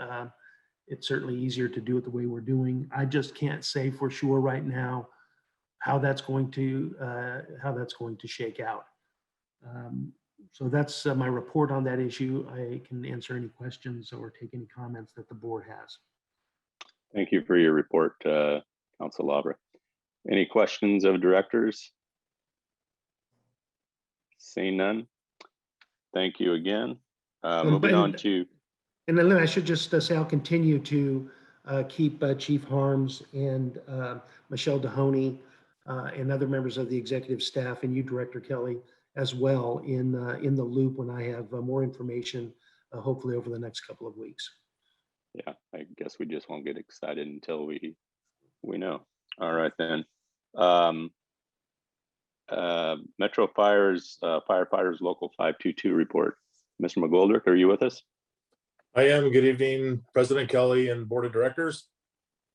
it's certainly easier to do it the way we're doing. I just can't say for sure right now how that's going to shake out. So that's my report on that issue. I can answer any questions or take any comments that the board has. Thank you for your report, Council Labra. Any questions of directors? Seeing none. Thank you again. Moving on to. And then I should just say I'll continue to keep Chief Harms and Michelle Mahoney and other members of the executive staff, and you, Director Kelly, as well in the loop when I have more information, hopefully over the next couple of weeks. Yeah, I guess we just won't get excited until we know. All right then. Metro Fire's Firefighters Local 522 report. Mr. McGoldrick, are you with us? I am. Good evening, President Kelly and Board of Directors.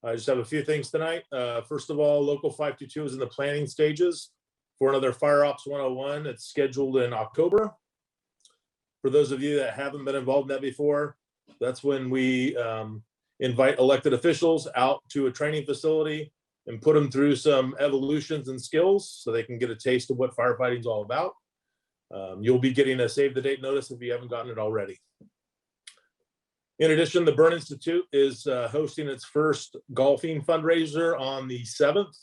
I just have a few things tonight. First of all, Local 522 is in the planning stages for another Fire Ops 101. It's scheduled in October. For those of you that haven't been involved in that before, that's when we invite elected officials out to a training facility and put them through some evolutions and skills so they can get a taste of what firefighting is all about. You'll be getting a save the date notice if you haven't gotten it already. In addition, the Burn Institute is hosting its first golfing fundraiser on the 7th.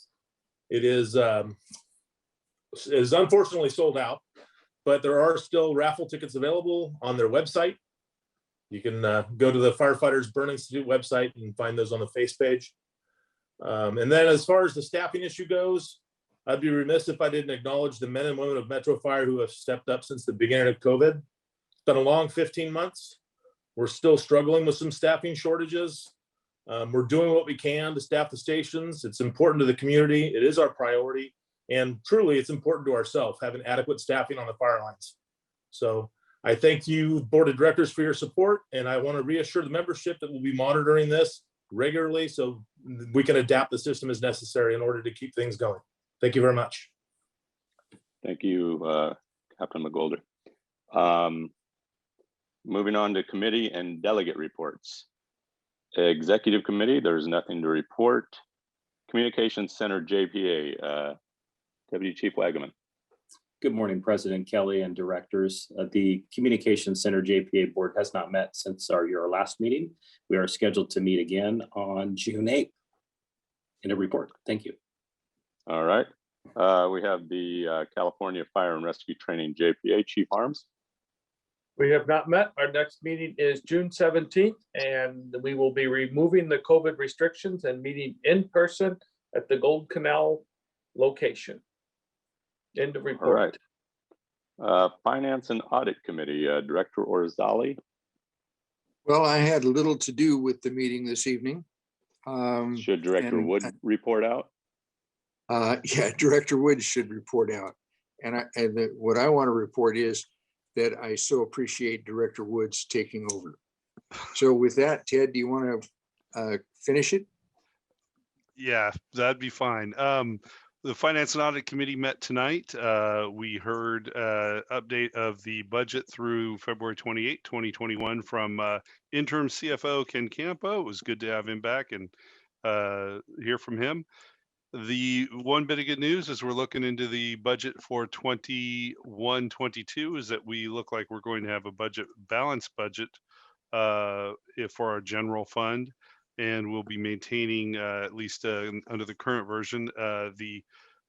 It is unfortunately sold out, but there are still raffle tickets available on their website. You can go to the Firefighters Burn Institute website and find those on the face page. And then as far as the staffing issue goes, I'd be remiss if I didn't acknowledge the men and women of Metro Fire who have stepped up since the beginning of COVID. It's been a long 15 months. We're still struggling with some staffing shortages. We're doing what we can to staff the stations. It's important to the community. It is our priority. And truly, it's important to ourselves, having adequate staffing on the fire lines. So I thank you, Board of Directors, for your support. And I want to reassure the membership that we'll be monitoring this regularly so we can adapt the system as necessary in order to keep things going. Thank you very much. Thank you, Captain McGoldrick. Moving on to committee and delegate reports. Executive Committee, there's nothing to report. Communications Center JPA, Deputy Chief Wagaman. Good morning, President Kelly and directors. The Communications Center JPA board has not met since your last meeting. We are scheduled to meet again on June 8th. In a report. Thank you. All right. We have the California Fire and Rescue Training JPA, Chief Harms. We have not met. Our next meeting is June 17th, and we will be removing the COVID restrictions and meeting in person at the Gold Canal location. End of report. All right. Finance and Audit Committee, Director Orzali. Well, I had little to do with the meeting this evening. Should Director Wood report out? Yeah, Director Wood should report out. And what I want to report is that I so appreciate Director Wood's taking over. So with that, Ted, do you want to finish it? Yeah, that'd be fine. The Finance and Audit Committee met tonight. We heard update of the budget through February 28, 2021 from interim CFO Ken Campo. It was good to have him back and hear from him. The one bit of good news as we're looking into the budget for 21-22 is that we look like we're going to have a balanced budget for our general fund, and we'll be maintaining at least under the current version the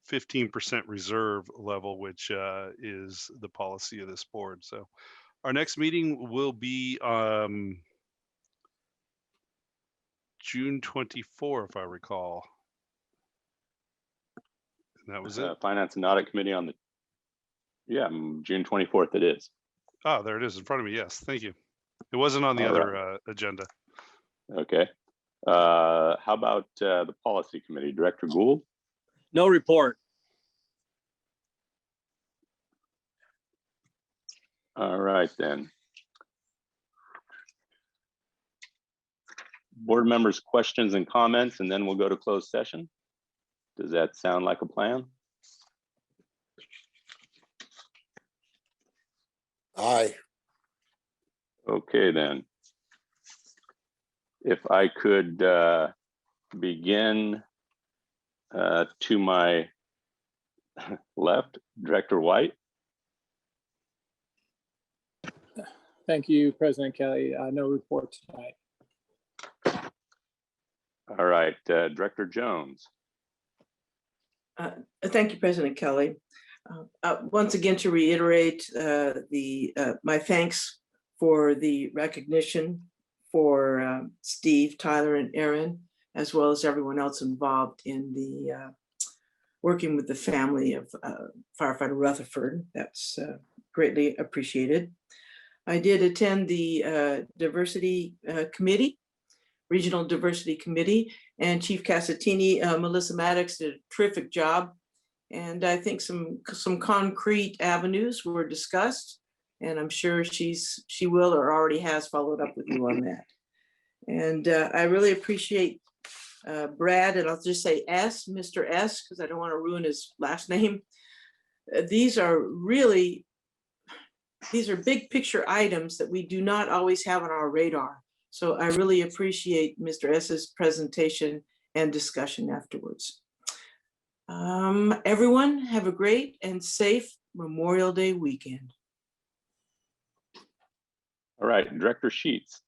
15% reserve level, which is the policy of this board. So our next meeting will be June 24, if I recall. That was it. Finance and Audit Committee on the, June 24th it is. Oh, there it is in front of me. Yes, thank you. It wasn't on the All other agenda. Okay. How about the Policy Committee? Director Gould? No report. All right, then. Board members' questions and comments, and then we'll go to closed session. Does that sound like a plan? Aye. Okay, then. If I could begin to my left, Director White. Thank you, President Kelly. No report tonight. All right, Director Jones. Thank you, President Kelly. Once again, to reiterate my thanks for the recognition for Steve, Tyler, and Aaron, as well as everyone else involved in the working with the family of firefighter Rutherford. That's greatly appreciated. I did attend the diversity committee, Regional Diversity Committee, and Chief Casatini, Melissa Maddox did a terrific job. And I think some concrete avenues were discussed, and I'm sure she will or already has followed up with you on that. And I really appreciate Brad, and I'll just say Mr. S, because I don't want to ruin his last name. These are big picture items that we do not always have on our radar. So I really appreciate Mr. S's presentation and discussion afterwards. Everyone have a great and safe Memorial Day weekend. All right, Director Sheets.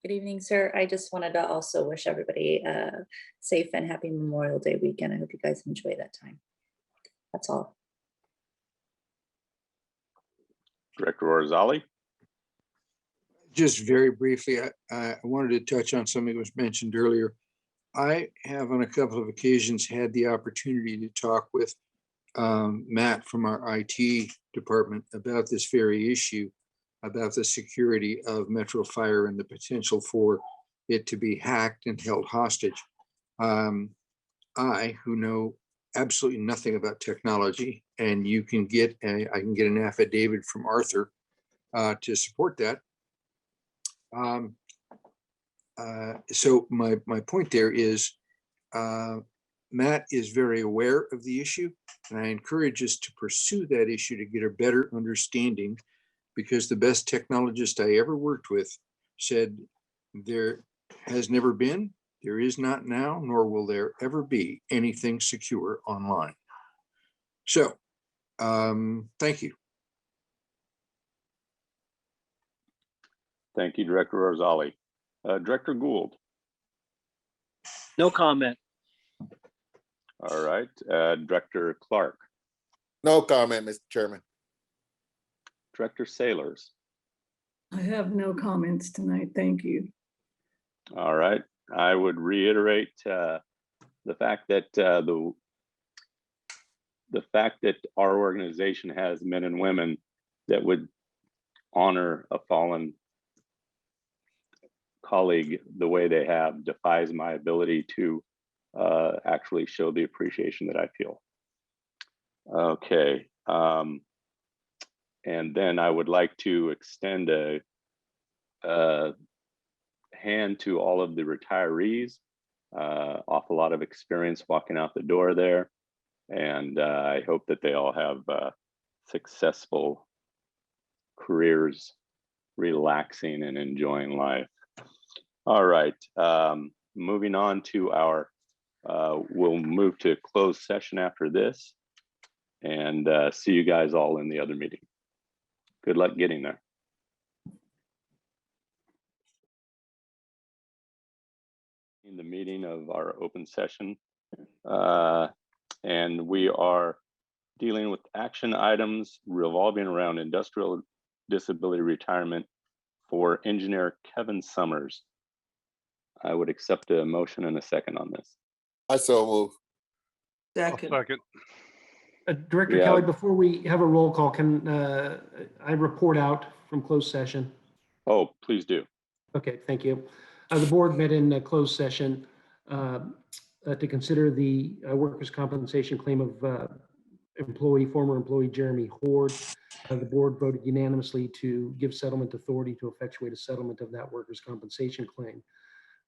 Good evening, sir. I just wanted to also wish everybody a safe and happy Memorial Day weekend. I hope you guys enjoy that time. That's all. Director Orzali. Just very briefly, I wanted to touch on something that was mentioned earlier. I have on a couple of occasions had the opportunity to talk with Matt from our IT department about this very issue, about the security of Metro Fire and the potential for it to be hacked and held hostage. I, who know absolutely nothing about technology, and I can get an affidavit from Arthur to support that. So my point there is Matt is very aware of the issue, and I encourage us to pursue that issue to get a better understanding, because the best technologist I ever worked with said there has never been, there is not now, nor will there ever be anything secure online. So thank you. Thank you, Director Orzali. Director Gould. No comment. All right, Director Clark. No comment, Mr. Chairman. Director Sailors. I have no comments tonight. Thank you. All right, I would reiterate the fact that the fact that our organization has men and women that would honor a fallen colleague the way they have defies my ability to actually show the appreciation that I feel. Okay, and then I would like to extend a hand to all of the retirees. Awful lot of experience walking out the door there, and I hope that they all have successful careers, relaxing and enjoying life. All right, moving on to our, we'll move to closed session after this and see you guys all in the other meeting. Good luck getting there. In the meeting of our open session, and we are dealing with action items revolving around industrial disability retirement for engineer Kevin Summers. I would accept a motion and a second on this. I so move. Second. Director Yeah. Kelly, before we have a roll call, can I report out from closed session? Oh, please do. Okay, thank you. The board met in closed session to consider the workers' compensation claim of former employee Jeremy Horde. The board voted unanimously to give settlement authority to effectuate a settlement of that workers' compensation claim.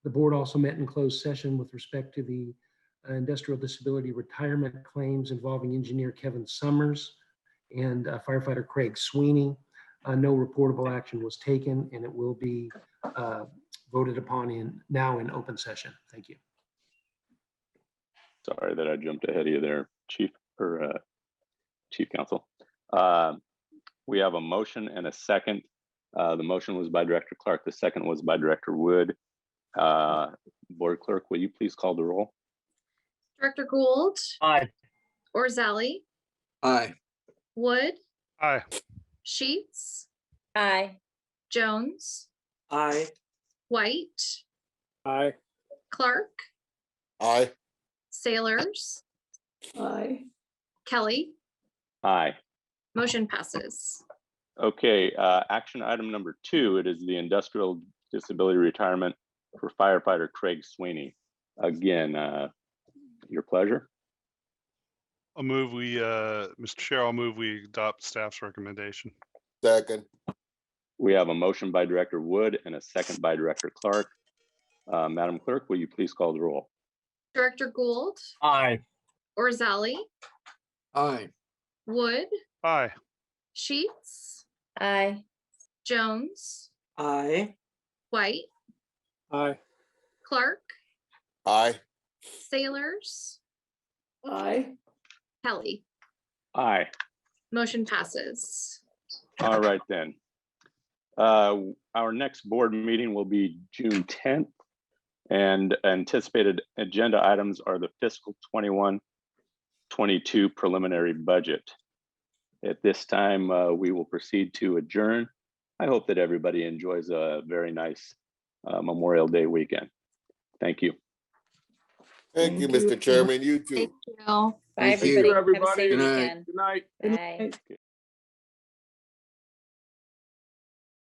The board also met in closed session with respect to the industrial disability retirement claims involving engineer Kevin Summers and firefighter Craig Sweeney. No reportable action was taken, and it will be voted upon now in open session. Thank you. Sorry that I jumped ahead of you there, Chief Counsel. We have a motion and a second. The motion was by Director Clark. The second was by Director Wood. Board Clerk, will you please call the roll? Director Gould, Aye. Orzali, Aye. Wood, Aye. Sheets, Aye. Jones, Aye. White, Aye. Clark, Aye. Sailors, Aye. Kelly. Aye. Motion passes. Okay, action item number 2, it is the industrial disability retirement for firefighter Craig Sweeney. Again, your pleasure. I'll move Mr. Chair, I'll move we adopt staff's recommendation. Second. We have a motion by Director Wood and a second by Director Clark. Madam Clerk, will you please call the roll? Director Gould, Aye. Orzali, Aye. Wood, Aye. Sheets, Aye. Jones, Aye. White, Aye. Clark, Aye. Sailors, Aye. Kelly. Aye. Motion passes. All right then. Our next board meeting will be June 10th, and anticipated agenda items are the fiscal 21-22 preliminary budget. At this time, we will proceed to adjourn. I hope that everybody enjoys a very nice Memorial Day weekend. Thank you. Thank you, Mr. Chairman. You too. Thank you. Bye, Thank you. everybody. Have a safe Good night. weekend. Good night. Bye.